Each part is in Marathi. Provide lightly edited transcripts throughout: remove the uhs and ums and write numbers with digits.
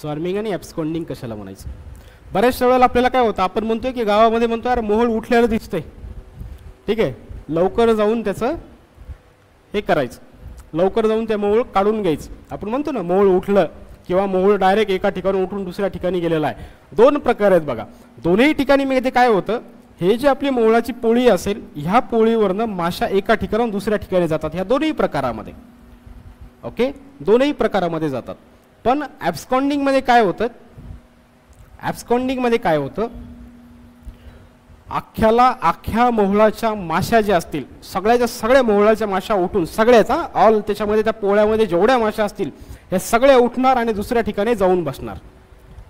स्वार्मिंग आणि ॲब्स्कॉन्डिंग कशाला म्हणायचं? बऱ्याचशा वेळेला आपल्याला काय होतं, आपण म्हणतोय की गावामध्ये म्हणतो अरे मोहोळ उठलेलं दिसतंय, ठीक आहे, लवकर जाऊन त्याचं हे करायचं, लवकर जाऊन त्या मोहोळ काढून घ्यायचं. आपण म्हणतो ना मोहोळ उठलं किंवा मोहोळ डायरेक्ट एका ठिकाणी उठून दुसऱ्या ठिकाणी गेलेला आहे. दोन प्रकार आहेत बघा. दोन्ही ठिकाणी मध्ये काय होतं, हे जे आपली मोहोळाची पोळी असेल ह्या पोळीवरनं माशा एका ठिकाणाहून दुसऱ्या ठिकाणी जातात, ह्या दोन्ही प्रकारामध्ये. ओके, दोन्ही प्रकारामध्ये जातात. पण ॲब्स्कॉन्डिंग मध्ये काय होतं, ॲब्स्कॉन्डिंग मध्ये काय होतं, अख्ख्या मोहोळाच्या माशा ज्या असतील सगळ्याच्या सगळ्या मोहोळाच्या माशा उठून सगळ्याचा ऑल त्याच्यामध्ये त्या पोळ्यामध्ये जेवढ्या माशा असतील हे सगळ्या उठणार आणि दुसऱ्या ठिकाणी जाऊन बसणार.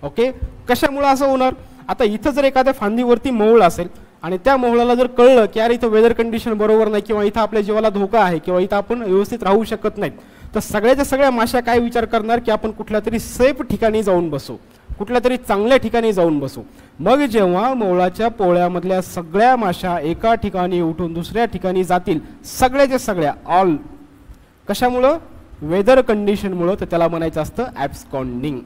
ओके, कशामुळे असं होणार? आता इथं जर एखाद्या फांदीवरती मोहोळ असेल आणि त्या मोहोळाला जर कळलं की यार इथं वेदर कंडिशन बरोबर नाही किंवा इथं आपल्या जीवाला धोका आहे किंवा इथं आपण व्यवस्थित राहू शकत नाहीत, तर सगळ्याच्या सगळ्या माशा काय विचार करणार की आपण कुठल्या तरी सेफ ठिकाणी जाऊन बसू, कुठल्या तरी चांगल्या ठिकाणी जाऊन बसू. मग जेव्हा मोहोळाच्या पोळ्यामधल्या सगळ्या माशा एका ठिकाणी उठून दुसऱ्या ठिकाणी जातील, सगळ्याच्या सगळ्या ऑल, कशामुळं? वेदर कंडिशनमुळं, तर त्याला म्हणायचं असतं ॲब्स्कॉन्डिंग.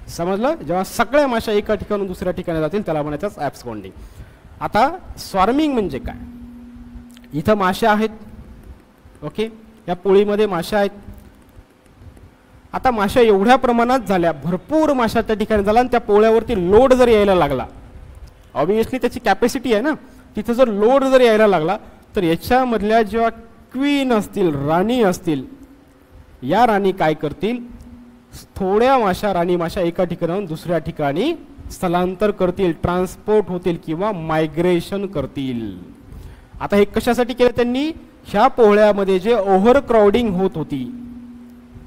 समजलं? जेव्हा सगळ्या माशा एका ठिकाणून दुसऱ्या ठिकाणी जातील त्याला म्हणायचं ॲब्स्कॉन्डिंग. आता स्वार्मिंग म्हणजे काय? इथं माशा आहेत, ओके, या पोळीमध्ये माशा आहेत. आता माशा एवढ्या प्रमाणात झाल्या, भरपूर माशा त्या ठिकाणी झाला आणि त्या पोळ्यावरती लोड जर यायला लागला, ऑब्विसली त्याची कॅपॅसिटी आहे ना, तिथं जर लोड जर यायला लागला तर याच्यामधल्या जेव्हा क्वीन असतील, राणी असतील, या राणी काय करतील, थोड्या माशा, राणी माशा एका ठिकाणाहून दुसऱ्या ठिकाणी स्थलांतर करतील, ट्रान्सपोर्ट होतील किंवा मायग्रेशन करतील. आता हे कशासाठी केलं त्यांनी? ह्या पोळ्यामध्ये जे ओव्हर क्राउडिंग होत होती,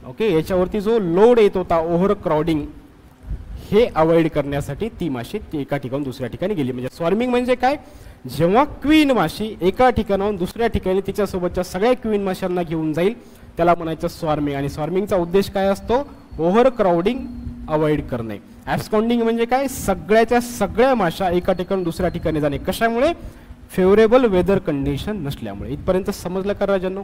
ओके, याच्यावरती जो लोड येत होता ओव्हर क्राउडिंग, हे अवॉइड करण्यासाठी ती माशी ती एका ठिकाणून दुसऱ्या ठिकाणी गेली. म्हणजे स्वार्मिंग म्हणजे काय? जेव्हा क्वीन माशी एका ठिकाणाहून दुसऱ्या ठिकाणी तिच्यासोबतच्या सगळ्या क्वीन माशांना घेऊन जाईल त्याला म्हणायचं स्वार्मिंग. आणि स्वार्मिंगचा उद्देश काय असतो? ओव्हर क्राउडिंग अवॉइड करणे. ॲब्स्कॉन्डिंग म्हणजे काय? सगळ्याच्या सगळ्या माशा एका ठिकाणून दुसऱ्या ठिकाणी जाणे. कशामुळे? फेवरेबल वेदर कंडिशन नसल्यामुळे. इथपर्यंत समजलं का राजांनो?